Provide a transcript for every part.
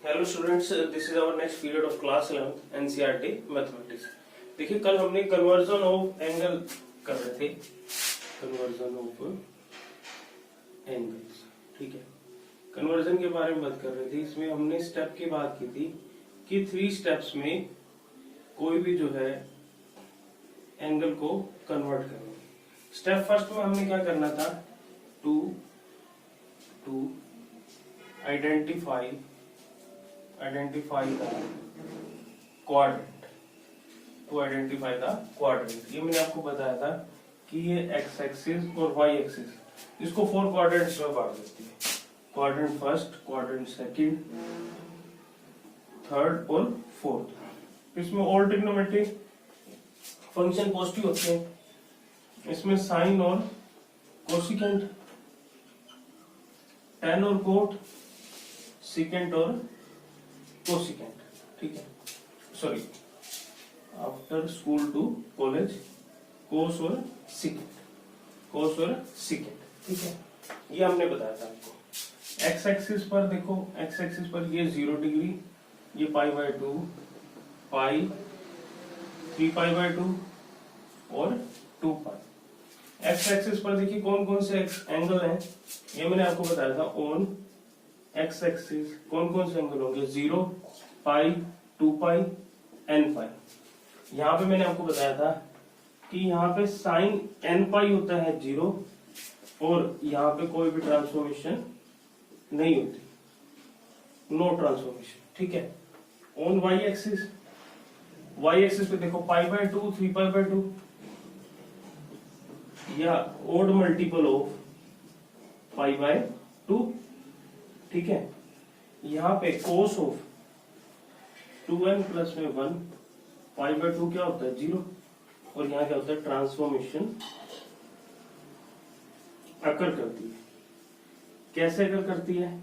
Hello students, this is our next period of class 11th NCERT mathematics. देखिए, कल हमने conversion of angle कर रहे थे, कन्वर्जन ऑफ एंगल्स। ठीक है, कन्वर्जन के बारे में बात कर रहे थे। इसमें हमने स्टेप की बात की थी कि 3 स्टेप्स में कोई भी जो है एंगल को कन्वर्ट करना। स्टेप फर्स्ट में हमने क्या करना था, to identify the quadrant, to identify the quadrant. ये मैंने आपको बताया था कि ये एक्स एक्सिस और वाई एक्सिस, इसको 4 क्वाड्रेंट्स में बांट देती है। Quadrant first, quadrant second, third और फोर्थ। इसमें ऑल ट्रिग्नोमेट्रिक फंक्शन पॉजिटिव होते हैं। इसमें साइन और कोसिकेंट, tan और कोट, सिकेंट और कोसिकेंट। ठीक है, sorry, after school to college, cos और सिकेंट, कोस और सिकेंट। ठीक है, ये हमने बताया था आपको। एक्स एक्सिस पर देखो, एक्स एक्सिस पर ये 0 डिग्री, ये π/2, पाई, 3π/2 और 2π। एक्स एक्सिस पर देखिए कौन कौन से एंगल हैं, ये मैंने आपको बताया था। ऑन एक्स एक्सिस कौन कौन से एंगल होंगे, 0, पाई, 2π, nπ। यहाँ पे मैंने आपको बताया था कि यहाँ पे साइन nπ होता है 0, और यहाँ पे कोई भी ट्रांसफॉर्मेशन नहीं होती, नो ट्रांसफॉर्मेशन। ठीक है, on y axis, y axis पे देखो π/2, 3π/2, या ओड मल्टीपल ऑफ π/2। ठीक है, यहाँ पे कोस ऑफ 2n प्लस में 1, π/2 क्या होता है 0, और यहाँ क्या होता है ट्रांसफॉर्मेशन अकर करती है। कैसे अकर करती है,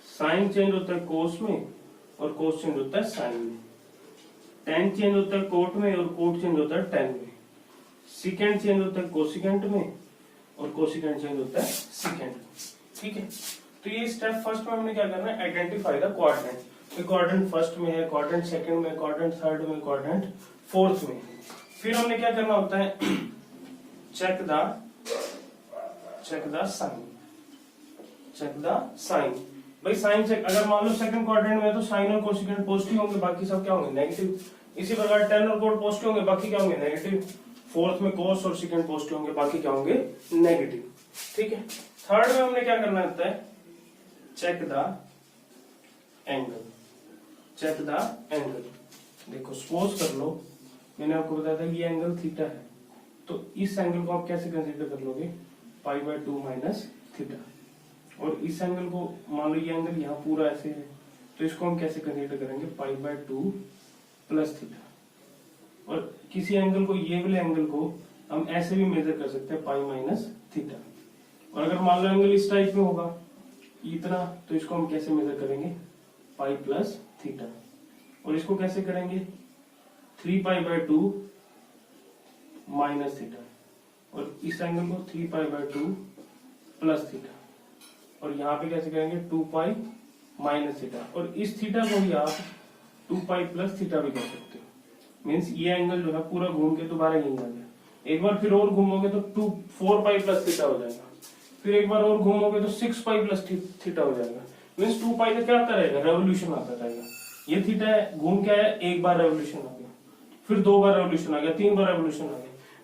साइन चेंज होता है कोस में और कोस चेंज होता है साइन में, टेन चेंज होता है कोट में और कोट चेंज होता है टेन में, सिकेंड चेंज होता है कोसिकेंट में और कोसिकेंट चेंज होता है सिकेंट में। ठीक है, तो ये स्टेप फर्स्ट में हमने क्या करना है, आइडेंटिफाई द क्वाड्रेंट। तो क्वाड्रेंट फर्स्ट में है, क्वाड्रेंट सेकंड में, क्वाड्रेंट थर्ड में, क्वाड्रेंट फोर्थ में। फिर हमने क्या करना होता है, चेक द साइन। भाई साइन चेक, अगर मान लो सेकंड क्वाड्रेंट में तो साइन और कोसिकेंट पॉजिटिव होंगे, बाकी सब क्या होंगे नेगेटिव। इसी प्रकार टेन और कोट पॉजिटिव होंगे, बाकी क्या होंगे नेगेटिव। फोर्थ में कोस और सेकंड पॉजिटिव होंगे, बाकी क्या होंगे नेगेटिव। ठीक है, थर्ड में हमने क्या करना होता है, चेक द एंगल। देखो सपोज कर लो, मैंने आपको बताया था ये एंगल थीटा है, तो इस एंगल को आप कैसे कंसीडर कर लोगे, π/2 माइनस थीटा। और इस एंगल को मान लो ये एंगल यहाँ पूरा ऐसे है, तो इसको हम कैसे कंसीडर करेंगे, π/2 प्लस थीटा। और किसी एंगल को, ये वाले एंगल को हम ऐसे भी मेजर कर सकते हैं, पाई माइनस थीटा। और अगर मान लो एंगल इस टाइप में होगा इतना, तो इसको हम कैसे मेजर करेंगे, पाई प्लस थीटा। और इसको कैसे करेंगे, 3π/2 माइनस थीटा। और इस एंगल को 3π/2 प्लस थीटा। और यहाँ पे कैसे करेंगे, 2π माइनस थीटा। और इस थीटा को भी आप 2π प्लस थीटा भी कर सकते हो। मीन्स ये एंगल जो है पूरा घूम के दोबारा यहीं आ गया। एक बार फिर और घूमोगे तो 4π प्लस थीटा हो जाएगा। फिर एक बार और घूमोगे तो 6π प्लस थीटा हो जाएगा। मीन्स 2π का क्या आता रहेगा, रेवोल्यूशन आता रहेगा। ये थीटा है, घूम के आया, एक बार रेवोल्यूशन आ गया, फिर 2 बार रेवोल्यूशन आ गया, 3 बार रेवोल्यूशन आ गया।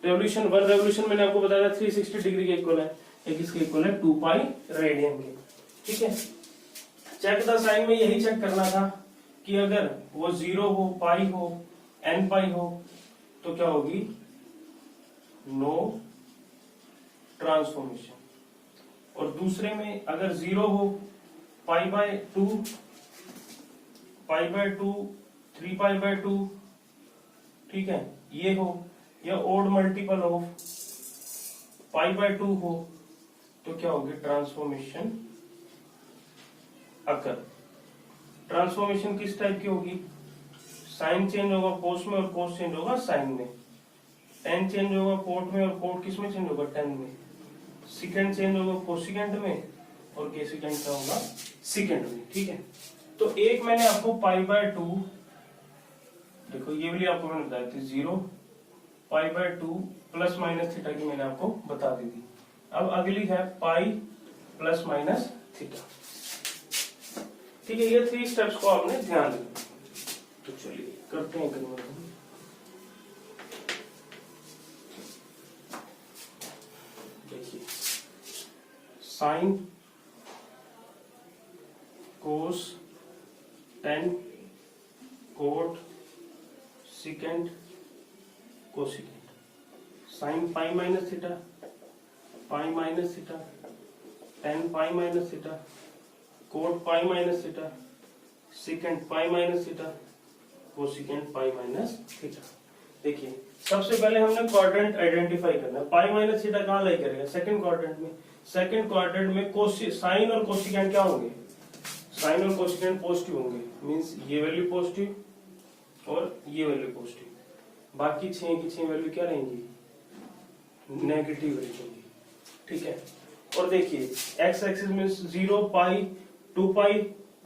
रेवोल्यूशन 1 रेवोल्यूशन मैंने आपको बताया 360 डिग्री के इक्वल है, एक इसके इक्वल है 2π रेडियन के। ठीक है, चेक द साइन में यही चेक करना था कि अगर वो 0 हो, पाई हो, nπ हो, तो क्या होगी, नो ट्रांसफॉर्मेशन। और दूसरे में अगर 0 हो, π/2, 3π/2, ठीक है, ये हो, या ओड मल्टीपल ऑफ π/2 हो, तो क्या होगी ट्रांसफॉर्मेशन अकर। ट्रांसफॉर्मेशन किस टाइप की होगी, साइन चेंज होगा कोस में और कोस चेंज होगा साइन में, टेन चेंज होगा कोट में और कोट किस में चेंज होगा टेन में, सिकेंड चेंज होगा कोसिकेंट में और के सेकंड का होगा सेकंड में। ठीक है, तो एक मैंने आपको π/2, देखो ये वाली आपको मैंने बताई थी 0 π/2 प्लस माइनस थीटा की मैंने आपको बता दी थी। अब अगली है पाई प्लस माइनस थीटा। ठीक है, ये 3 स्टेप्स को आपने ध्यान रखना। तो चलिए करते हैं कन्वर्जन। देखिए sine cos tan cot secant cosecant, sine pi minus theta, pi minus theta, tan pi minus theta, cot pi minus theta, secant pi minus theta, cosecant pi minus theta. देखिए सबसे पहले हमने क्वाड्रेंट आइडेंटिफाई करना है। पाई minus theta कहाँ लाई करेगा? Second quadrant में। Second quadrant में साइन और कोसिकेंड क्या होंगे? साइन और कोसिकेंड पॉजिटिव होंगे, मींस ये वैल्यू पॉजिटिव और ये वैल्यू पॉजिटिव। बाकी 6 की 6 वैल्यू क्या रहेंगी? नेगेटिव रहेंगी। ठीक है, और देखिए एक्स एक्सिस में 0 पाई 2 पाई,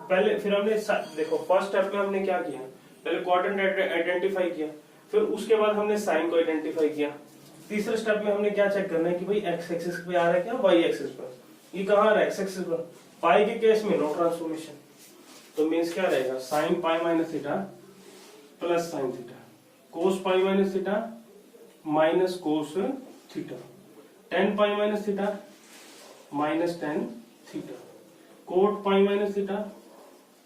पहले फिर हमने देखो फर्स्ट स्टेप में हमने क्या किया? पहले क्वाड्रेंट आइडेंटिफाई किया, फिर उसके बाद हमने साइन को आइडेंटिफाई किया। तीसरे स्टेप में हमने क्या चेक करना है कि भाई एक्स एक्सिस पे आ रहा है क्या, वाई एक्सिस पर। ये कहाँ आ रहा है? एक्स एक्सिस पर। पाई के केस में नो ट्रांसफॉर्मेशन, तो मीन्स क्या रहेगा? Sine pi minus theta plus sine theta, cos pi minus theta minus cos theta, tan pi minus theta minus tan theta, cot pi minus theta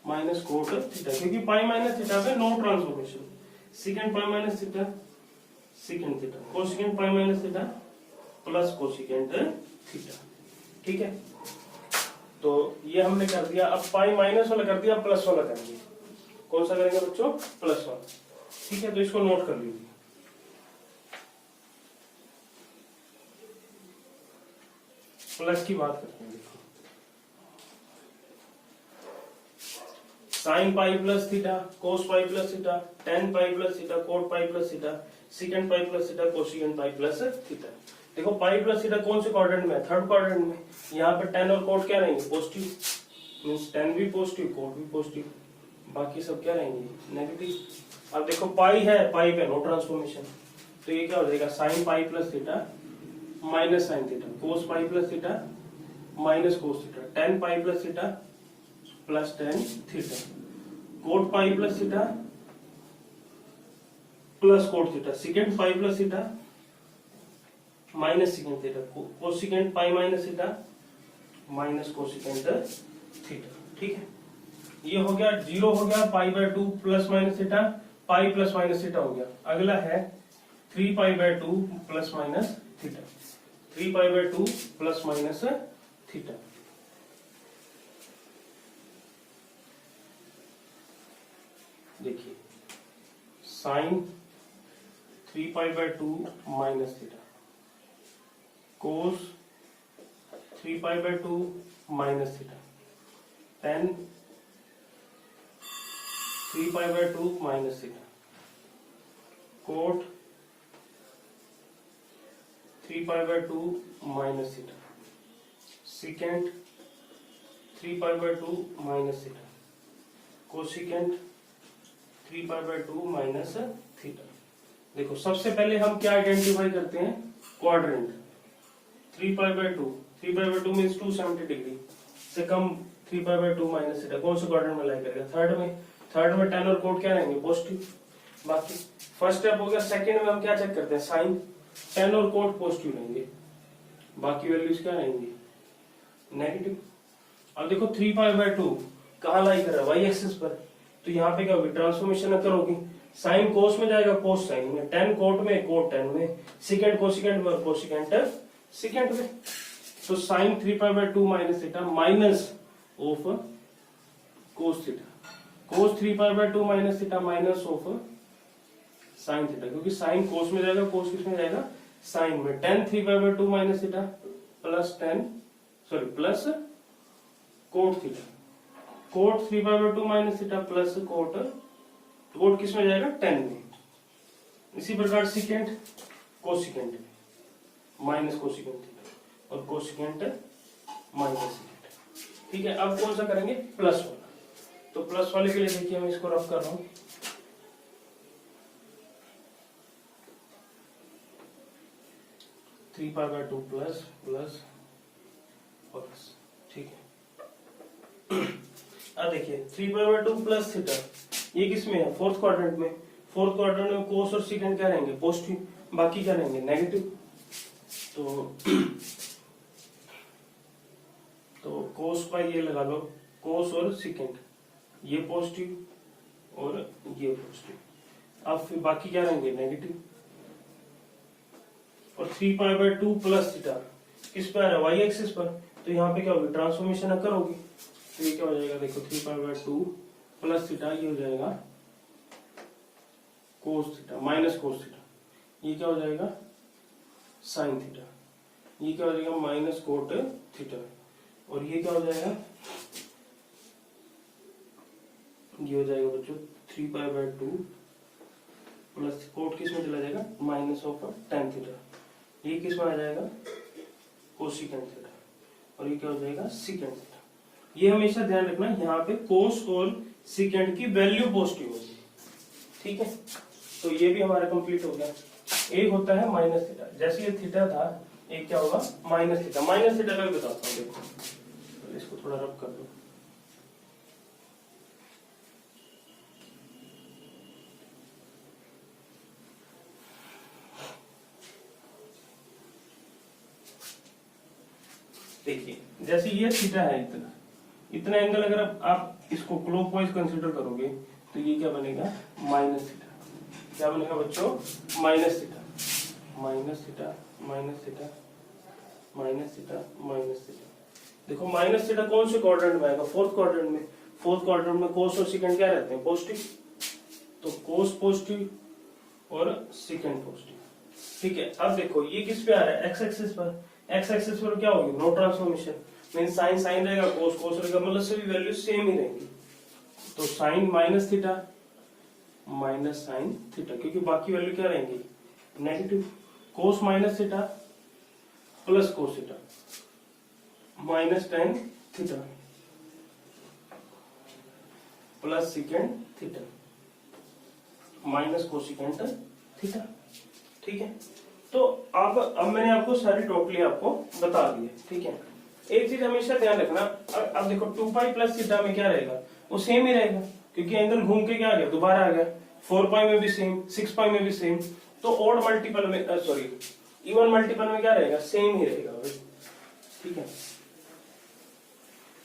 minus cot theta, क्योंकि pi minus theta पे no transformation. Secant pi minus theta secant theta, cosecant pi minus theta plus cosecant theta. ठीक है, तो ये हमने कर दिया। अब पाई माइनस वाला कर दिया, प्लस वाला करेंगे। कौन सा करेंगे बच्चों? प्लस वाला। ठीक है, तो इसको नोट कर लीजिए। प्लस की बात करते हैं। देखो sine pi plus theta, cos pi plus theta, tan pi plus theta, cot pi plus theta, secant pi plus theta, cosecant pi plus theta. देखो पाई प्लस थीटा कौन से क्वाड्रेंट में है? थर्ड क्वाड्रेंट में। यहाँ पे टेन और coat क्या रहेंगे? पॉजिटिव, मींस टेन भी पॉजिटिव कोट भी पॉजिटिव, बाकी सब क्या रहेंगे? नेगेटिव। अब देखो पाई है, पाई पे नो ट्रांसफॉर्मेशन, तो ये क्या हो जाएगा? Sine pi plus theta minus sine theta, cos pi plus theta minus cos theta, tan pi plus theta plus tan theta, cot pi plus theta plus cot theta, secant pi plus theta minus secant theta, cosecant pi minus theta minus cosecant theta. ठीक है, ये हो गया। 0 हो गया, π/2 plus minus theta, pi plus minus theta हो गया। अगला है 3π/2 plus minus theta, 3π/2 plus minus theta. देखिए sine 3π/2 minus theta, cos 3π/2 minus theta, tan 3π/2 minus theta, cot 3π/2 minus theta, secant 3π/2 minus theta, cosecant 3π/2 minus theta. देखो सबसे पहले हम क्या आइडेंटिफाई करते हैं? क्वाड्रेंट। 3π/2 मींस 270 डिग्री से कम 3π/2 माइनस थीटा कौन से क्वाड्रेंट में लाई करेगा? थर्ड में। थर्ड में टेन और कोट क्या रहेंगे? पॉजिटिव। बाकी फर्स्ट स्टेप हो गया। सेकंड में हम क्या चेक करते हैं? साइन, टेन और कोट पॉजिटिव रहेंगे, बाकी वैल्यूज क्या रहेंगी? नेगेटिव। अब देखो 3π/2 कहाँ लाई कर रहा है? वाई एक्सिस पर, तो यहाँ पे क्या होगी? ट्रांसफॉर्मेशन करोगी, साइन कोस में जाएगा, कोस साइन में, टेन कोट में, कोट टेन में, सेकंड कोसेकेंड में, कोसेकेंड सेकंड में। तो sine 3π/2 minus theta minus of cos theta, cos 3π/2 minus theta minus of sine theta, क्योंकि साइन कोस में जाएगा, कोस किस में जाएगा? साइन में। Tan 3π/2 minus theta plus plus cot theta, cot 3π/2 minus theta plus cot किस में जाएगा? टेन में। इसी प्रकार secant cosecant minus cosecant theta और कोसेकेंड माइनस सेकेंड। ठीक है, अब कौन सा करेंगे? प्लस वाला। तो प्लस वाले के लिए देखिए मैं इसको रफ कर रहा हूं। Three pi by two plus plus और ठीक है। अब देखिए 3 पाई बाय 2 प्लस थीटा, ये किसमें है? फोर्थ क्वाड्रेंट में। फोर्थ क्वाड्रेंट में कोस और सेकंड क्या रहेंगे? पॉजिटिव, बाकी क्या रहेंगे? नेगेटिव। तो कोस पाई ये लगा लो, कोस और सेकंड ये पॉजिटिव और ये पॉजिटिव। अब फिर बाकी क्या रहेंगे? नेगेटिव। और 3 पाई बाय 2 प्लस थीटा किस पे आ रहा है? वाई एक्सिस पर। तो यहाँ पे क्या होगी? ट्रांसफॉर्मेशन अकर होगी। तो ये क्या हो जाएगा? देखो 3 पाई बाय 2 प्लस थीटा, ये हो जाएगा कोस थीटा माइनस कोस थीटा। ये क्या हो जाएगा? Sine theta. ये क्या हो जाएगा? Minus cot theta. और ये क्या हो जाएगा? ये हो जाएगा बच्चों 3 पाई बाय 2 प्लस कोट किस में चला जाएगा? Minus of tan theta. ये किस में आ जाएगा? Cosecant theta. और ये क्या हो जाएगा? Secant theta. ये हमेशा ध्यान रखना, यहाँ पे कोस और सीकेंट की वैल्यू पॉजिटिव होगी। ठीक है, तो ये भी हमारा कंप्लीट हो गया। एक होता है माइनस थीटा, जैसे ये थीटा था, एक क्या होगा? Minus theta. माइनस थीटा का भी बताता हूँ, देखो तो इसको थोड़ा रब कर दो। देखिए जैसे ये थीटा है, इतना इतना एंगल अगर आप इसको क्लॉकवाइज कंसीडर करोगे तो ये क्या बनेगा? Minus theta. क्या बनेगा बच्चों? Minus theta. Minus theta minus theta minus theta minus theta. देखो माइनस थीटा कौन से क्वाड्रेंट में आएगा? फोर्थ क्वाड्रेंट में। फोर्थ क्वाड्रेंट में कोस और सेकंड क्या रहते हैं? पॉजिटिव। तो कोस पॉजिटिव और सेकंड पॉजिटिव। ठीक है, अब देखो ये किस पे आ रहा है? एक्स एक्सिस पर। एक्स एक्सिस पर क्या होगी? No transformation. Mean sine sine रहेगा, कोस कोस रहेगा, मतलब सभी वैल्यू सेम ही रहेंगी। तो sine minus theta minus sine theta, क्योंकि बाकी वैल्यू क्या रहेंगी? Negative. Cos minus theta plus cos theta minus tan theta plus secant theta minus cosecant theta. ठीक है, तो अब मैंने आपको सारी टोटली आपको बता दी है। ठीक है, एक चीज हमेशा ध्यान रखना, अब देखो 2 पाई प्लस थीटा में क्या रहेगा? वो सेम ही रहेगा, क्योंकि एंगल घूम के क्या आ गया? दोबारा आ गया। 4 पाई में भी सेम, 6 पाई में भी सेम। तो ऑड मल्टीपल में सॉरी इवन मल्टीपल में क्या रहेगा? सेम ही रहेगा। ठीक है,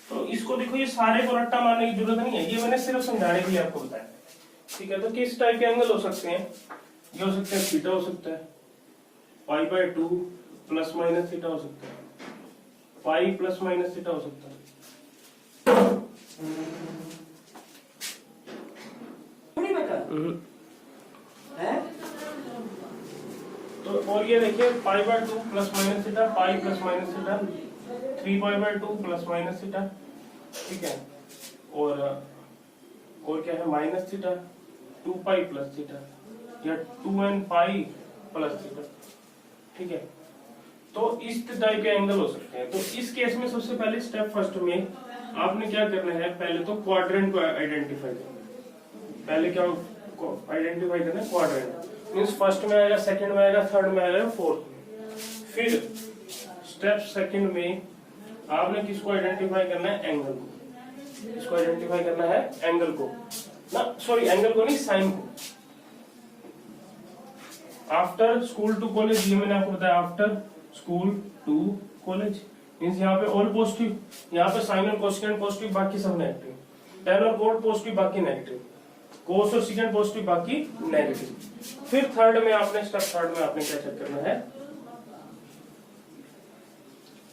तो इसको देखो, ये सारे को रट्टा मारने की जरूरत नहीं है, ये मैंने सिर्फ समझाने के लिए आपको बताया। ठीक है, तो किस टाइप के एंगल हो सकते हैं? ये हो सकते हैं थीटा हो सकता है, पाई बाय 2 प्लस माइनस थीटा हो सकता है, पाई प्लस माइनस थीटा हो सकता है। तो और ये देखिए पाई by 2 plus minus theta, pi plus minus theta, 3 pi by 2 plus minus theta. ठीक है, और क्या है? माइनस थीटा, 2 पाई प्लस थीटा, या 2n पाई प्लस थीटा। ठीक है, तो इस टाइप के एंगल हो सकते हैं। तो इस केस में सबसे पहले स्टेप फर्स्ट में आपने क्या करना है? पहले तो क्वाड्रेंट को आइडेंटिफाई करना। पहले क्या आइडेंटिफाई करना है? क्वाड्रेंट। मींस फर्स्ट में आएगा, सेकंड में आएगा, थर्ड में आएगा, फोर्थ में। फिर स्टेप सेकंड में आपने किसको आइडेंटिफाई करना है? एंगल को। किसको आइडेंटिफाई करना है? एंगल को ना, सॉरी एंगल को नहीं, साइन को। आफ्टर स्कूल टू कॉलेज, ये मैंने आपको बताया, after school to college means यहाँ पे ऑल पॉजिटिव, यहाँ पे साइन और कोसेकेंट पॉजिटिव, बाकी सब नेगेटिव। tan और कोट पॉजिटिव, बाकी नेगेटिव। कोस और सेकंड पॉजिटिव, बाकी नेगेटिव। फिर थर्ड में आपने स्टेप थर्ड में आपने क्या चेक करना है?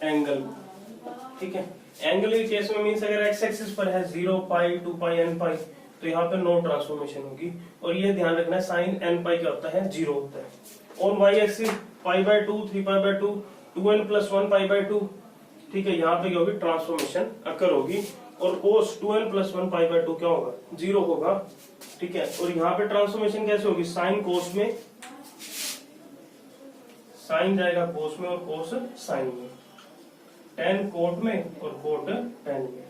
एंगल। ठीक है, एंगल के केस में मींस अगर एक्स एक्सिस पर है 0 पाई 2 पाई n पाई, तो यहाँ पे नो ट्रांसफॉर्मेशन होगी। और ये ध्यान रखना है साइन n पाई क्या होता है? 0 होता है। और Y axis pi by 2 3 pi by 2 2n plus 1 pi by 2। ठीक है, यहाँ पे क्या होगी? ट्रांसफॉर्मेशन अकर होगी। और कोस 2n प्लस 1 पाई बाय 2 क्या होगा? 0 होगा। ठीक है, और यहाँ पे ट्रांसफॉर्मेशन कैसे होगी? साइन कोस में, साइन जाएगा कोस में और कोस साइन में, tan कोट में और कोट tan में,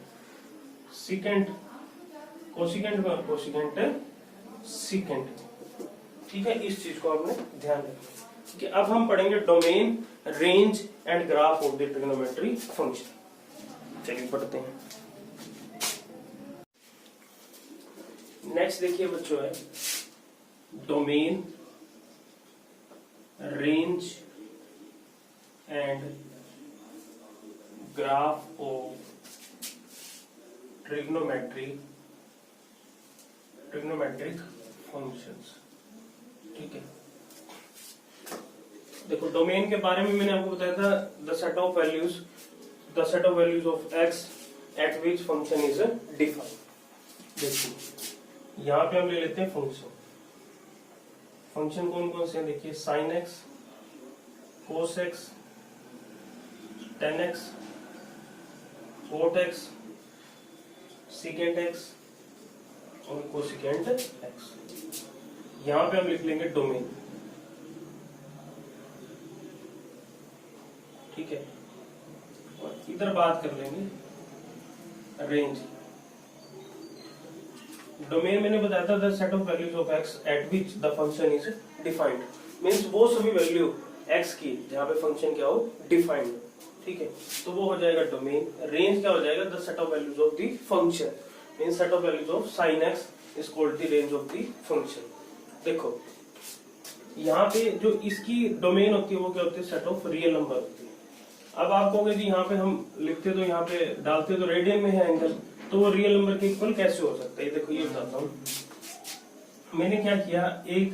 सेकंड कोसिकेंट में और कोसिकेंट सीकेंट। ठीक है, इस चीज को आपने ध्यान रखना कि अब हम पढ़ेंगे domain, range and graph of the trigonometry function. चलिए पढ़ते हैं। नेक्स्ट देखिए बच्चों है domain, range and graph of trigonometric functions. ठीक है, देखो डोमेन के बारे में मैंने आपको बताया था the set of values of x eight which function is defined. देखिए यहां पे हम ले लेते हैं फंक्शन कौन कौन से हैं, देखिए sine x, cos x, tan x, cot x, secant x और कोसिकेंट एक्स। यहां पे हम लिख लेंगे डोमेन। ठीक है, और इधर बात कर लेंगे रेंज। डोमेन मैंने बताया था the set of values of x eight which the function is defined, means वो सभी वैल्यू एक्स की जहां पे फंक्शन क्या हो डिफाइंड। ठीक है, तो वो हो जाएगा डोमेन। रेंज क्या हो जाएगा the set of values of the function, means set of values of sine x is called the range of the function. देखो यहाँ पे जो इसकी डोमेन होती है वो क्या होती है, सेट ऑफ रियल नंबर होती है। अब आप कहोगे जी यहाँ पे हम लिखते तो यहाँ पे डालते तो रेडियन में है एंगल, तो वो रियल नंबर के इक्वल कैसे हो सकता है। देखो ये बताता हूँ, मैंने क्या किया, एक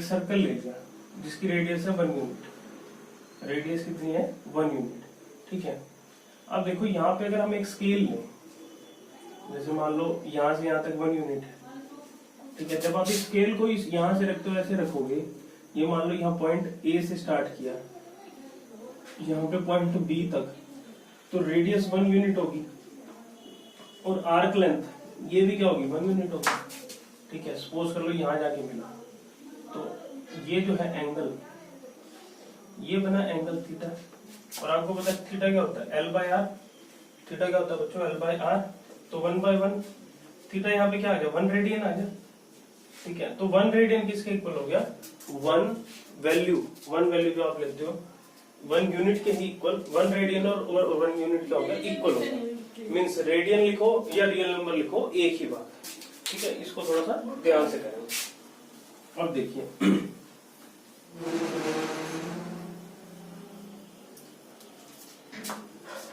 सर्कल ले लिया जिसकी रेडियस है 1 यूनिट। रेडियस कितनी है, 1 यूनिट। ठीक है, अब देखो यहाँ पे अगर हम एक स्केल लें, जैसे मान लो यहाँ से यहाँ तक 1 यूनिट है। ठीक है, जब आप इस स्केल को यहाँ से रखते हो ऐसे रखोगे, ये मान लो यहाँ पॉइंट ए से स्टार्ट किया, यहाँ पे पॉइंट बी तक, तो रेडियस 1 यूनिट होगी और आर्क लेंथ ये भी क्या होगी, 1 यूनिट होगी। ठीक है, सपोज कर लो यहाँ जाके मिला, तो ये जो है एंगल, ये बना एंगल थीटा। और आपको पता है थीटा क्या होता है, L/R। थीटा क्या होता है बच्चों, L/R। तो 1/1 थीटा यहाँ पे क्या आ गया, 1 रेडियन आ गया। ठीक है, तो 1 रेडियन किसके इक्वल हो गया, 1 वैल्यू जो आप लेते हो 1 यूनिट के ही इक्वल, 1 रेडियन और 1 यूनिट क्या होगा, इक्वल होगा। मींस रेडियन लिखो या रियल नंबर लिखो, एक ही बात है। ठीक है, इसको थोड़ा सा ध्यान से करेंगे।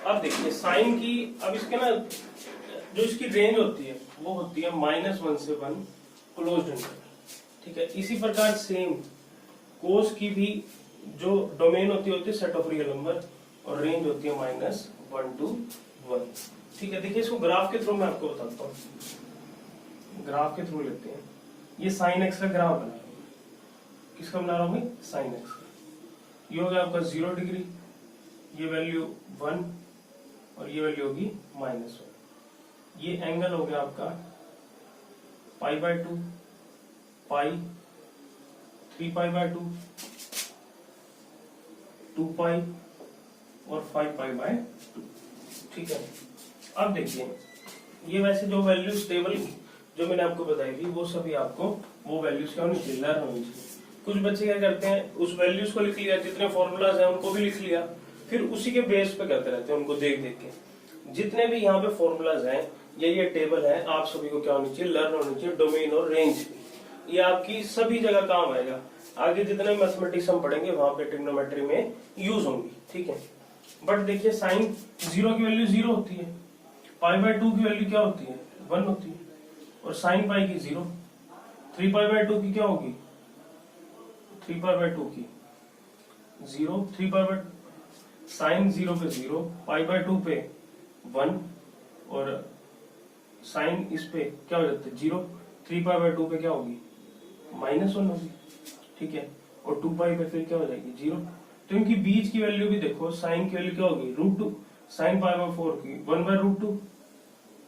अब देखिए साइन की, अब इसके ना जो इसकी रेंज होती है वो होती है -1 से 1 क्लोज्ड इंटरवल। ठीक है, इसी प्रकार सेम कोस की भी जो डोमेन होती है सेट ऑफ रियल नंबर और रेंज होती है -1 to 1। ठीक है, देखिए इसको ग्राफ के थ्रू मैं आपको बताता हूँ। ग्राफ के थ्रू लेते हैं, ये साइन एक्स का ग्राफ बना रहा हूँ। किसका बना रहा हूँ मैं, साइन एक्स का। ये हो गया आपका 0 डिग्री, ये वैल्यू 1 और ये वैल्यू होगी -1। ये एंगल हो गया आपका π/2, पाई, 3π/2, 2π और 5π/2। ठीक है, अब देखिए ये वैसे जो वैल्यूज टेबल जो मैंने आपको बताई थी वो सभी आपको वो वैल्यूज क्या होनी चाहिए, लर्न होनी चाहिए। कुछ बच्चे क्या करते हैं, उस वैल्यूज को लिख लिया, जितने फॉर्मूलाज हैं उनको भी लिख लिया, फिर उसी के बेस पे करते रहते हैं उनको देख देख के। जितने भी यहाँ पे फॉर्मूलाज हैं या ये टेबल है, आप सभी को क्या होनी चाहिए, लर्न होनी चाहिए। डोमेन और रेंज, ये आपकी सभी जगह काम आएगा। आगे जितने मैथमेटिक्स हम पढ़ेंगे वहां पे ट्रिग्नोमेट्री में यूज होंगी। ठीक है, बट देखिए साइन 0 की वैल्यू 0 होती है, π/2 की वैल्यू क्या होती है, 1 होती है, और साइन पाई की 0, 3π/2 की क्या होगी, 3π/2 की 0, 3π साइन 0 पे 0, π/2 पे 1 और साइन इस पे क्या हो जाता है 0, 3π/2 पे क्या होगी, -1 होगी। ठीक है, और 2π पे फिर क्या हो जाएगी 0। तो इनकी बीच की वैल्यू भी देखो, साइन की वैल्यू क्या होगी √2, साइन π/4 की 1/√2।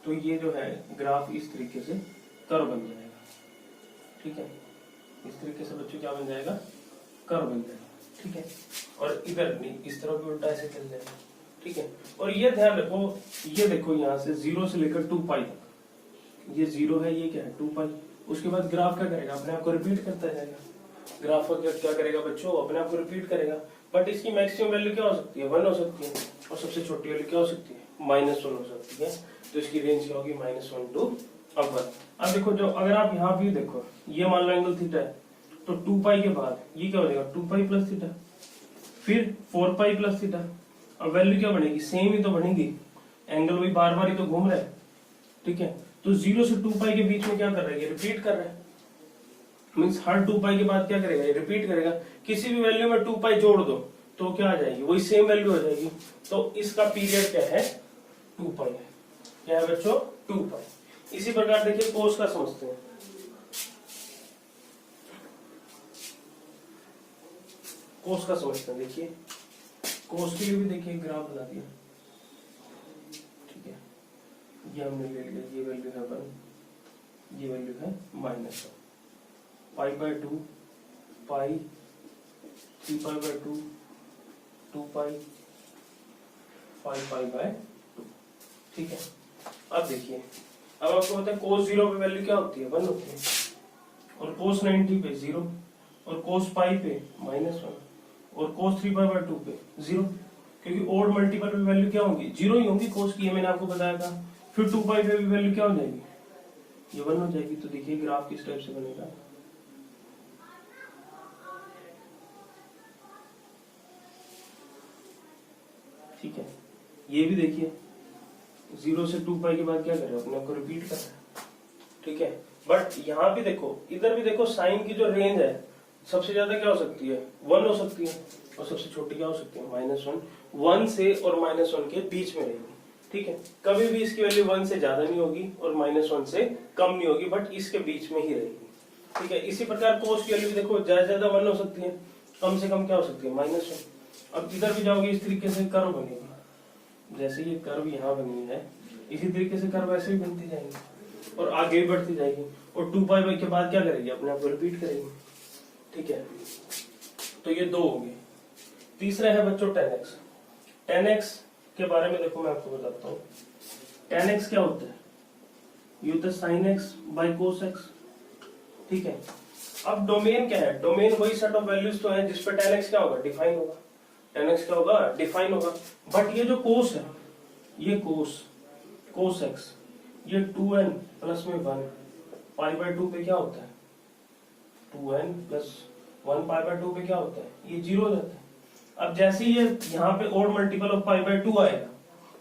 तो ये जो है ग्राफ इस तरीके से कर्व बन जाएगा। ठीक है, इस तरीके से बच्चों क्या बन जाएगा, कर्व बन जाएगा। ठीक है, और इधर नहीं, इस तरफ भी उल्टा ऐसे चल जाएगा। ठीक है, और ये ध्यान रखो, ये देखो यहाँ से 0 से लेकर 2π तक ये 0 है, ये क्या है 2 पाई। उसके बाद ग्राफ क्या करेगा, अपने आप को रिपीट करता जाएगा। ग्राफ क्या करेगा बच्चों, अपने आप को रिपीट करेगा। बट इसकी मैक्सिमम वैल्यू क्या हो सकती है, 1 हो सकती है, और सबसे छोटी वैल्यू क्या हो सकती है, -1 हो सकती है। तो इसकी रेंज क्या होगी, -1 to अपर। अब देखो, जो अगर आप यहाँ भी देखो, ये मान लो एंगल थीटा है, तो 2 पाई के बाद ये क्या हो जाएगा, 2 पाई प्लस थीटा, फिर 4 पाई प्लस थीटा। अब वैल्यू क्या बनेगी, सेम ही तो बनेगी, एंगल वही बार बार ही तो घूम रहा है, ठीक है। तो 0 से 2 पाई के बीच में क्या कर रहा है, ये रिपीट कर रहा है, मीन्स हर 2 पाई के बाद क्या करेगा, ये रिपीट करेगा। किसी भी वैल्यू में 2 पाई जोड़ दो तो क्या आ जाएगी, वही सेम वैल्यू हो जाएगी। तो इसका पीरियड क्या है, 2 पाई है। क्या है बच्चों, 2 पाई। इसी प्रकार देखिए कोस का समझते हैं। कोस का समझते हैं, देखिए कोस के लिए भी देखिए ग्राफ बना दिया, ठीक है। ये हमने ले लिया, ये वैल्यू है 1, ये वैल्यू है -1, π/2 पाई, 3π/2, 2 पाई, 5π/2, ठीक है। अब देखिए, अब आपको पता है cos 0 पे वैल्यू क्या होती है, 1 होती है, और cos 90 पे 0, और cos π पे -1, और cos 3π/2 पे 0, क्योंकि ओड मल्टीपल पे वैल्यू क्या होगी, 0 ही होंगी cos की, ये मैंने आपको बताया था। फिर 2 पाई पे भी वैल्यू क्या हो जाएगी, ये 1 हो जाएगी। तो देखिए ग्राफ किस टाइप से बनेगा, ठीक है। ये भी देखिए 0 से 2 पाई के बाद क्या कर रहे हो, अपने आप को रिपीट कर रहे हैं, ठीक है। बट यहाँ भी देखो, इधर भी देखो, साइन की जो रेंज है सबसे ज्यादा क्या हो सकती है, 1 हो सकती है, और सबसे छोटी क्या हो सकती है, -1। 1 से और -1 के बीच में रहेगी, ठीक है। कभी भी इसकी वैल्यू 1 से ज्यादा नहीं होगी और -1 से कम नहीं होगी, बट इसके बीच में ही रहेगी, ठीक है। इसी प्रकार कोस की वैल्यू देखो, ज्यादा 1 हो सकती है, कम से कम क्या हो सकती है, -1। अब इधर भी जाओगे, इस तरीके से कर्व बनेगी, जैसे ये कर्व यहाँ बनी है, इसी तरीके से कर्व ऐसे ही बनती जाएंगी और आगे भी बढ़ती जाएगी, और 2 पाई के बाद क्या करेगी, अपने आप को रिपीट करेगी, ठीक है। तो ये 2 हो गए। तीसरा है बच्चों tan x। tan x के बारे में देखो मैं आपको बताता हूँ। tan x क्या होता है, ये होता है sin x by cos x, ठीक है। अब डोमेन क्या है, डोमेन वही सेट ऑफ वैल्यूज तो है जिसपे tan x क्या होगा, डिफाइन होगा। tan x क्या होगा, डिफाइन होगा। बट ये जो कोस है, ये कोस x, ये 2n प्लस में 1 π/2 पे क्या होता है, 2n प्लस 1 π/2 पे क्या होता है, ये 0 हो जाता है। अब जैसे ये यहाँ पे ओड मल्टीपल ऑफ π/2 आएगा,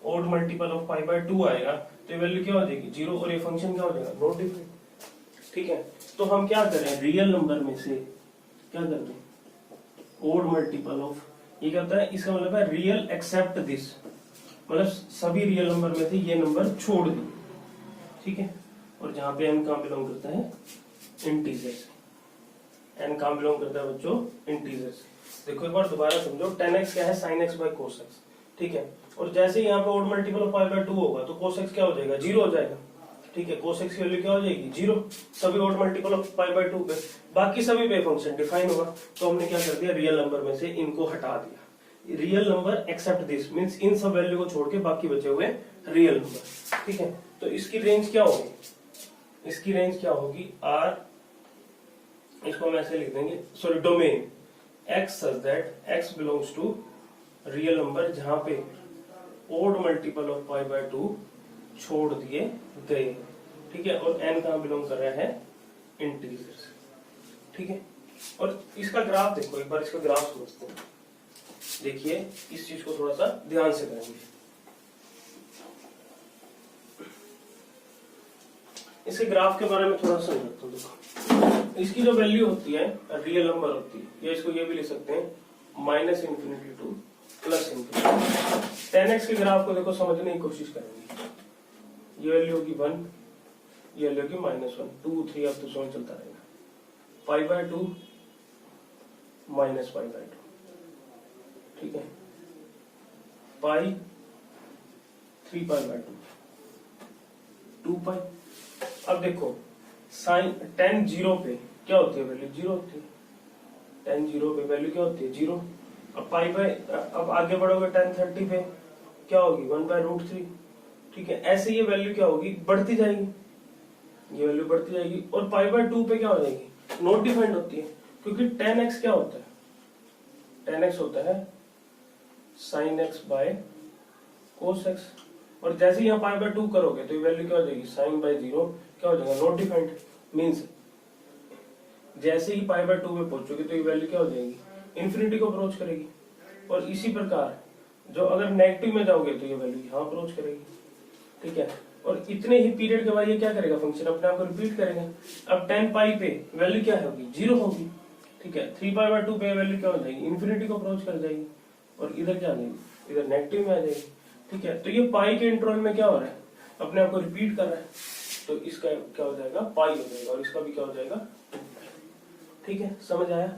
ओड मल्टीपल ऑफ π/2 आएगा, तो ये वैल्यू क्या हो जाएगी, 0, और ये फंक्शन क्या हो जाएगा, नॉट डिफाइंड, ठीक है। तो हम क्या करें, रियल नंबर में से क्या कर रहे हैं, ओड मल्टीपल ऑफ, ये क्या होता है, इसका मतलब है रियल एक्सेप्ट दिस, मतलब सभी रियल नंबर में से ये नंबर छोड़ दी, ठीक है। और जहां पे n कहां बिलोंग करता है, इंटीजर से। n कहां बिलोंग करता है बच्चों, इंटीजर से। देखो एक बार दोबारा समझो, tan x क्या है, sin x by cos x, ठीक है। और जैसे यहाँ पे ओड मल्टीपल ऑफ π/2 होगा तो cos x क्या हो जाएगा, 0 हो जाएगा, ठीक है। cos x की वैल्यू क्या हो जाएगी, 0, सभी ओड मल्टीपल ऑफ π/2 पे, बाकी सभी पे फंक्शन डिफाइन होगा। तो हमने क्या कर दिया, रियल नंबर में से इनको हटा दिया, real number except this, means इन सब वैल्यू को छोड़ के बाकी बचे हुए रियल नंबर, ठीक है। तो इसकी रेंज क्या होगी, इसकी रेंज क्या होगी, r, इसको हम ऐसे लिख देंगे, sorry domain x such that x belongs to real number जहां पे ओड मल्टीपल ऑफ π/2 छोड़ दिए गए, ठीक है। और n कहां बिलोंग कर रहा है, इंटीजर से, ठीक है। और इसका ग्राफ देखो, एक बार इसका ग्राफ समझते हैं। देखिए इस चीज को थोड़ा सा ध्यान से करेंगे। इसके ग्राफ के बारे में थोड़ा सा समझते हैं। देखो इसकी जो वैल्यू होती है, रियल नंबर होती है, या इसको ये भी लिख सकते हैं -∞ टू +∞। tan x के ग्राफ को देखो समझने की कोशिश करेंगे। ये वैल्यू होगी 1, ये वैल्यू होगी -1, 2, 3, अब तो सॉल्व चलता रहेगा। π/2 -π/2, ठीक है। पाई 3π/2, 2 पाई। अब देखो साइन tan 0 पे क्या होती है, वैल्यू 0 होती है। tan 0 पे वैल्यू क्या होती है, 0। अब अब आगे बढ़ोगे tan 30 पे क्या होगी, 1/√3, ठीक है। ऐसे ये वैल्यू क्या होगी, बढ़ती जाएगी, ये वैल्यू बढ़ती जाएगी और पाई बाय 2 पे क्या हो जाएगी, नॉट डिफाइंड होती है, क्योंकि tan x क्या होता है, tan x होता है sin x by cos x, और जैसे यहाँ पाई बाय 2 करोगे तो ये वैल्यू क्या हो जाएगी, sin बाय 0 क्या हो जाएगा, नॉट डिफाइंड। मींस जैसे ही पाई बाय 2 पे पहुंचोगे तो ये वैल्यू क्या हो जाएगी, इन्फिनिटी को अप्रोच करेगी। और इसी प्रकार जो अगर नेगेटिव में जाओगे तो ये वैल्यू यहाँ अप्रोच करेगी, ठीक है। और इतने ही पीरियड के बाद ये क्या करेगा, फंक्शन अपने आप को रिपीट करेगा। अब 10 पाई पे वैल्यू क्या होगी, 0 होगी, ठीक है। 3 पाई बाय 2 पे वैल्यू क्या हो जाएगी, इन्फिनिटी को अप्रोच कर जाएगी, और इधर क्या आ जाएगी, इधर नेगेटिव में आ जाएगी, ठीक है। तो ये पाई के इंटरवल में क्या हो रहा है, अपने आप को रिपीट कर रहा है, तो इसका क्या हो जाएगा, पाई हो जाएगा, और इसका भी क्या हो जाएगा, ठीक है। समझ आया।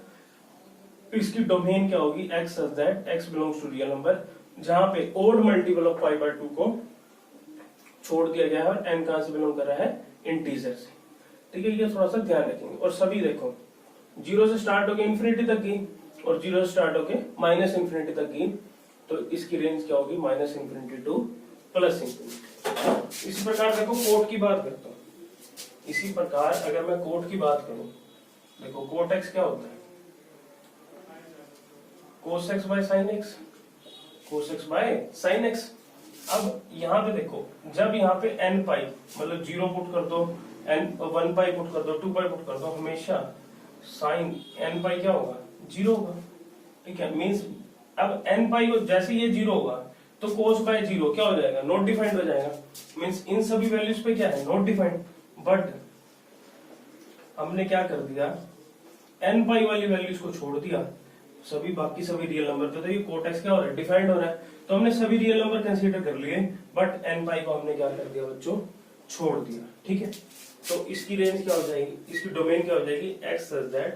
इसकी डोमेन क्या होगी, x such that x belongs to real number, जहां पे odd multiple of pi by 2 को छोड़ दिया गया है, और n कहां से बिलोंग कर रहा है, इंटीजर से, ठीक है। ये थोड़ा सा ध्यान रखेंगे। और सभी देखो 0 से स्टार्ट होके इंफिनिटी तक गई, और 0 से स्टार्ट होके माइनस इंफिनिटी तक गई, तो इसकी रेंज क्या होगी, minus infinity two plus infinity. इसी प्रकार देखो कोट की बात करता हूं, इसी प्रकार अगर मैं कोट की बात करूं, देखो कोट x क्या होता है, cos x by sin x, cos x by sin x। अब यहाँ पे देखो, जब यहाँ पे n पाई मतलब 0 पुट कर दो, n 1 पाई पुट कर दो, 2 पाई पुट कर दो, हमेशा sin n पाई क्या होगा, 0 होगा, ठीक है। मींस अब n पाई को जैसे ये 0 होगा तो cos बाय 0 क्या हो जाएगा, नॉट डिफाइंड हो जाएगा। मींस इन सभी वैल्यूज पे क्या है, नॉट डिफाइंड। बट हमने क्या कर दिया, n पाई वाली वैल्यूज को छोड़ दिया, सभी बाकी सभी रियल नंबर पे, तो ये कोट x क्या हो रहा है, डिफाइंड हो रहा है, तो हमने सभी रियल नंबर कंसीडर कर लिए, बट n पाई को हमने क्या कर दिया बच्चों, छोड़ दिया, ठीक है। तो इसकी रेंज क्या हो जाएगी, इसकी डोमेन क्या हो जाएगी, x such that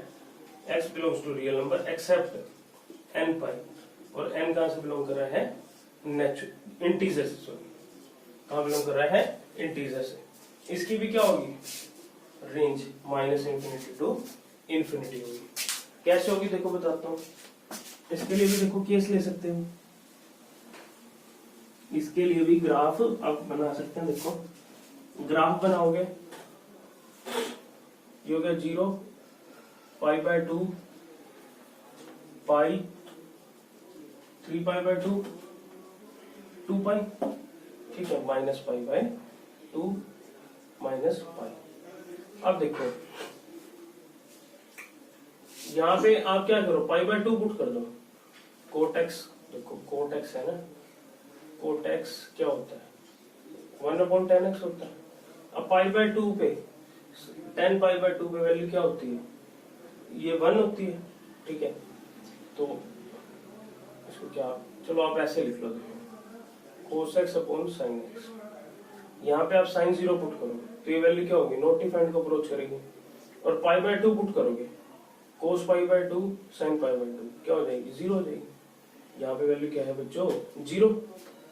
x belongs to real number except n pi, और n कहां से बिलोंग कर रहा है, नेचुरल इंटीजर से, सॉरी कहां बिलोंग कर रहा है, इंटीजर से। इसकी भी क्या होगी, range minus infinity to infinity होगी। कैसे होगी देखो बताता हूँ, इसके लिए भी देखो केस ले सकते हो, इसके लिए भी ग्राफ आप बना सकते हैं। देखो ग्राफ बनाओगे, ये हो गया 0 पाई बाय 2 पाई 3 पाई बाय 2 2 पाई, ठीक है, minus pi by 2 minus pi. अब देखो यहाँ पे आप क्या करो, पाई बाय 2 पुट कर दो, कोट एक्स, देखो कोट एक्स है ना, कोट एक्स क्या होता है, 1/10x होता है। अब पाई बाय 2 पे 10 पाई बाय 2 पे वैल्यू क्या होती है, ये 1 होती है, ठीक है। तो इसको क्या, चलो आप ऐसे लिख लो, देखो cos x upon sin x, यहाँ पे आप sin 0 पुट करोगे तो ये वैल्यू क्या होगी, नॉट डिफाइंड को अप्रोच करेगी, और पाई बाय 2 पुट करोगे, cos pi by 2 sin pi by 2 क्या हो जाएगी, 0 हो जाएगी। यहाँ पे वैल्यू क्या है बच्चों, 0,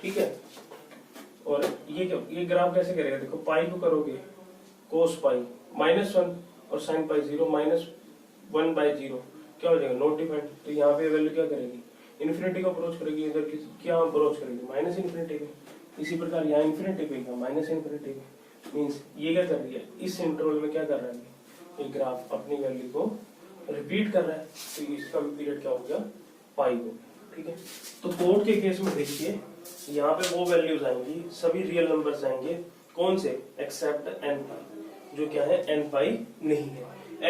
ठीक है। और ये क्या, ये ग्राफ कैसे करेगा, देखो पाई को करोगे cos पाई -1 और sin पाई 0 -1 बाय 0 क्या हो जाएगा, नॉट डिफाइंड। तो यहाँ पे वैल्यू क्या करेगी, इन्फिनिटी को अप्रोच करेगी, इधर क्या अप्रोच करेगी, माइनस इन्फिनिटी पे। इसी प्रकार यहाँ इन्फिनिटी पे माइनस इन्फिनिटी पे। मींस ये क्या कर रही है, इस इंटरवल में क्या कर रहा है, ये ग्राफ अपनी वैल्यू को रिपीट कर रहा है, तो इसका भी पीरियड क्या हो गया, पाई हो, ठीक है। तो कोड के केस में देखिए, यहाँ पे वो वैल्यूज आएंगी, सभी रियल नंबर्स आएंगे, कौन से, एक्सेप्ट n पाई, जो क्या है n पाई नहीं है।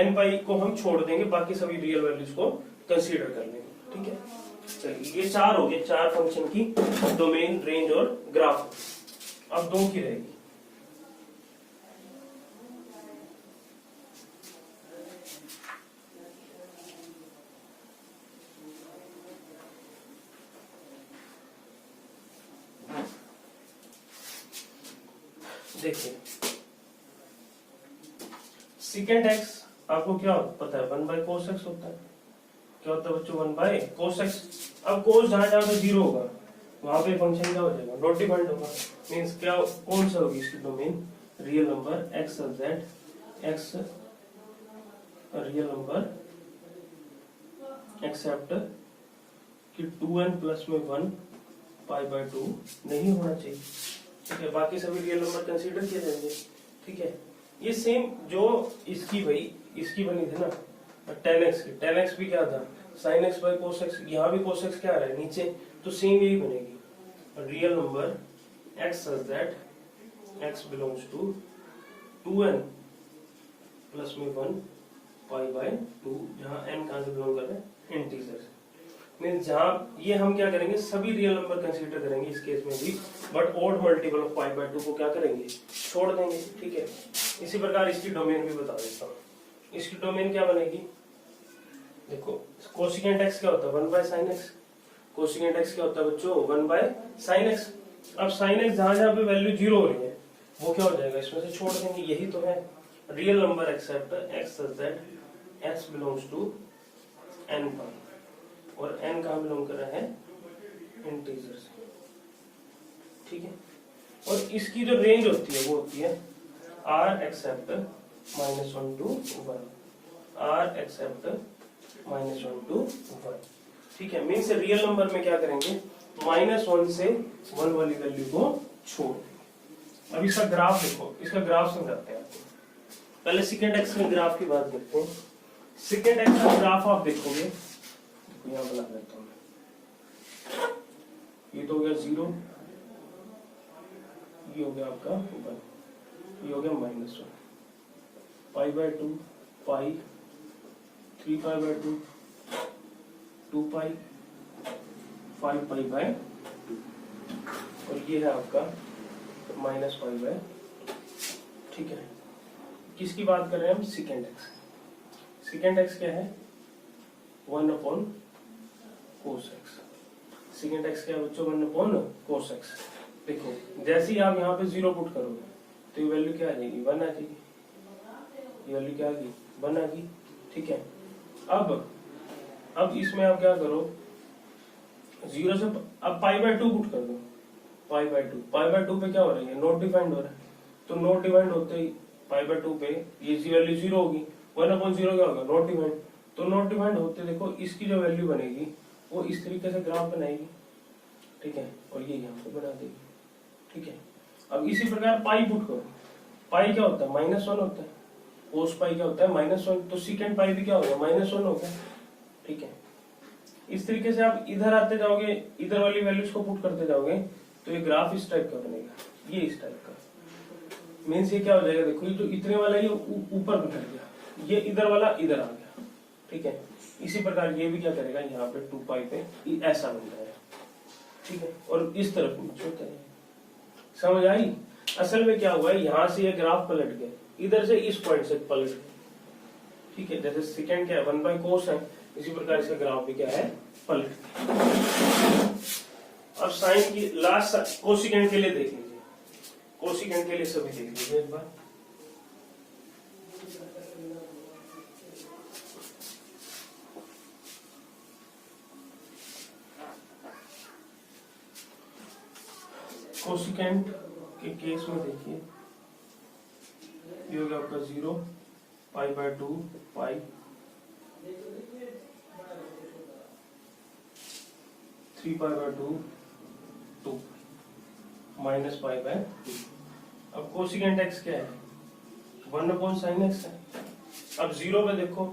n पाई को हम छोड़ देंगे, बाकी सभी रियल वैल्यूज को कंसीडर कर लेंगे, ठीक है। चलिए ये 4 हो गए, 4 फंक्शन की डोमेन, रेंज और ग्राफ। अब 2 की रहेगी, देखिए सेकेंड एक्स आपको क्या पता है, 1 बाय cos x होता है, क्या होता है बच्चों, 1 बाय cos x। अब cos जहां जहां पे 0 होगा वहां पे फंक्शन क्या हो जाएगा, नॉट डिफाइंड होगा। मींस क्या, कौन सा होगी इसकी domain, real number x such that x real number accept कि 2n प्लस में 1 पाई बाय 2 नहीं होना चाहिए, ठीक है। बाकी सभी रियल नंबर कंसीडर किए जाएंगे, ठीक है। ये सेम जो इसकी भाई इसकी बनी थी ना 10x की, 10x भी क्या था sin x by cos x, यहाँ भी cos x क्या आ रहा है नीचे, तो सेम यही बनेगी real number x such that x belongs to 2n plus में 1 पाई बाय 2, जहाँ n कहाँ से बिलोंग कर रहे हैं इंटीजर से। मीन्स जहाँ ये हम क्या करेंगे सभी रियल नंबर कंसीडर करेंगे इस केस में भी, but odd multiple of pi by 2 को क्या करेंगे छोड़ देंगे। ठीक है, इसी प्रकार इसकी डोमेन भी बता देता हूँ। इसकी डोमेन क्या बनेगी, देखो कोसिकेंट x क्या होता है 1 by sine x, cosecant x क्या होता है बच्चों 1 बाय साइन x। अब साइन x जहां जहां पे वैल्यू 0 हो रही है वो क्या हो जाएगा इसमें से छोड़ देंगे, यही तो है real number accept x such that x belongs to n पर, और n कहाँ बिलोंग कर रहा है इंटीजर से। ठीक है, और इसकी जो रेंज होती है वो होती है r except -1 to 1, r except -1 to 1। ठीक है, मीन्स रियल नंबर में क्या करेंगे -1 से 1 वाली वैल्यू को छोड़। अब इसका ग्राफ देखो, इसका ग्राफ समझाते हैं आपको। पहले सेकंड एक्स में ग्राफ की बात करते हैं। सेकंड एक्स का ग्राफ आप देखोगे, यहाँ बना देता हूँ, ये तो हो गया 0, ये हो गया आपका 1, ये हो गया -1, pi by 2 pi, 3 pi by 2 2 pi, 5 pi by 2, और ये है आपका -पाई बाय। ठीक है, किसकी बात कर रहे हैं हम सेकेंड एक्स। सेकेंड एक्स क्या है 1 upon cos x. Second x क्या है बच्चों 1 अपॉन कोस एक्स। देखो जैसे ही आप यहाँ पे 0 पुट करोगे तो ये वैल्यू क्या आ जाएगी 1 आ जाएगी, ये वैल्यू क्या आ गई 1 आ गई। ठीक है, अब इसमें आप क्या करो 0 से अब पाई बाय 2 पुट कर दो, पाई बाय 2, पाई बाय 2 पे क्या हो रही है नॉट डिफाइंड हो रहा है, तो नॉट डिफाइंड होते ही पाई बाय 2 पे ये वैल्यू 0 होगी, 1 अपॉन 0 क्या होगा नॉट डिफाइंड, तो नॉट डिफाइंड होते देखो इसकी जो वैल्यू बनेगी वो इस तरीके से ग्राफ बनाएगी। ठीक है, और ये यहाँ पे बना देगी। ठीक है, अब इसी प्रकार पाई पुट करो, पाई क्या होता है -1 होता है, कोस पाई क्या होता है -1, तो सेकंड पाई भी क्या हो गया -1 हो गया। ठीक है, इस तरीके से आप इधर आते जाओगे, इधर वाली वैल्यूज को पुट करते जाओगे तो ये ग्राफ इस टाइप का बनेगा, ये इस टाइप का। मीन्स ये क्या हो जाएगा देखो, ये जो इतने वाला ये ऊपर निकल गया, ये इधर वाला इधर आ गया। ठीक है, इसी प्रकार ये भी क्या करेगा यहाँ पे 2 पाई पे ऐसा बन जाएगा। ठीक है, और इस तरफ नीचे होता है। समझ आई? असल में क्या हुआ है यहाँ से ये ग्राफ पलट गया, इधर से इस पॉइंट से पलट गया। ठीक है, जैसे सेकेंड क्या है 1 बाय कोस है, इसी प्रकार इसका ग्राफ भी क्या है पलट गया। अब साइन की लास्ट कोसिकेंट के लिए देख लीजिए, कोसिकेंट के लिए सभी देख लीजिए एक बार। कोसिकेंट के केस में देखिए ये हो गया आपका 0, पाई by 2 pi, 3 pi by 2 2 minus pi by 2। अब कोसिकेंट एक्स क्या है 1 अपॉन साइन एक्स है। अब 0 पे देखो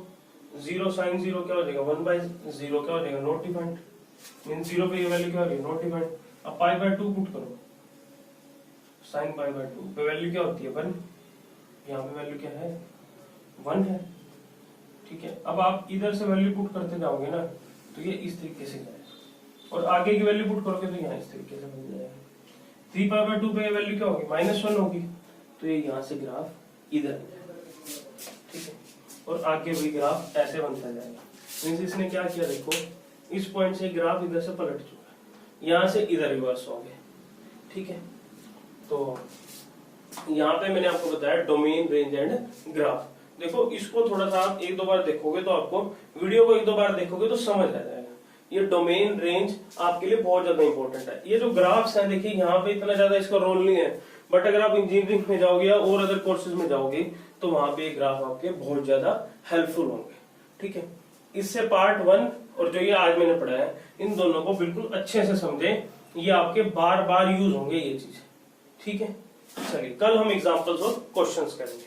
0 साइन 0 क्या हो जाएगा 1 बाय 0 क्या हो जाएगा नॉट डिफाइंड, मीन 0 पे ये वैल्यू क्या हो रही है नॉट डिफाइंड। अब पाई बाय 2 पुट करो, साइन पाई बाय 2 पे वैल्यू क्या होती है 1, यहाँ पे वैल्यू क्या है 1 है। ठीक है, अब आप इधर से वैल्यू पुट करते जाओगे ना तो ये इस तरीके से जाएगा, और आगे की वैल्यू पुट करोगे तो यहाँ इस तरीके से बन जाएगा। 3 पाई बाय 2 पे वैल्यू क्या होगी -1 होगी, तो ये यहाँ से ग्राफ इधर। ठीक है, और आगे भी ग्राफ ऐसे बनता जाएगा। मींस इसने क्या किया देखो, इस पॉइंट से ग्राफ इधर से पलट चुका है, यहाँ से इधर रिवर्स हो गए। ठीक है, तो यहाँ पे मैंने आपको बताया डोमेन रेंज एंड ग्राफ। देखो इसको थोड़ा सा आप 1-2 बार देखोगे तो आपको, वीडियो को 1-2 बार देखोगे तो समझ आ जाएगा। ये डोमेन रेंज आपके लिए बहुत ज्यादा इंपॉर्टेंट है। ये जो ग्राफ्स हैं देखिए यहाँ पे इतना ज्यादा इसका रोल नहीं है, बट अगर आप इंजीनियरिंग में जाओगे या और अदर कोर्सेज में जाओगे तो वहां पे ग्राफ आपके बहुत ज्यादा हेल्पफुल होंगे। ठीक है, इससे पार्ट 1 और जो ये आज मैंने पढ़ा है इन दोनों को बिल्कुल अच्छे से समझे, ये आपके बार बार यूज होंगे ये चीज। ठीक है, चलिए कल हम एग्जांपल्स और क्वेश्चंस करेंगे।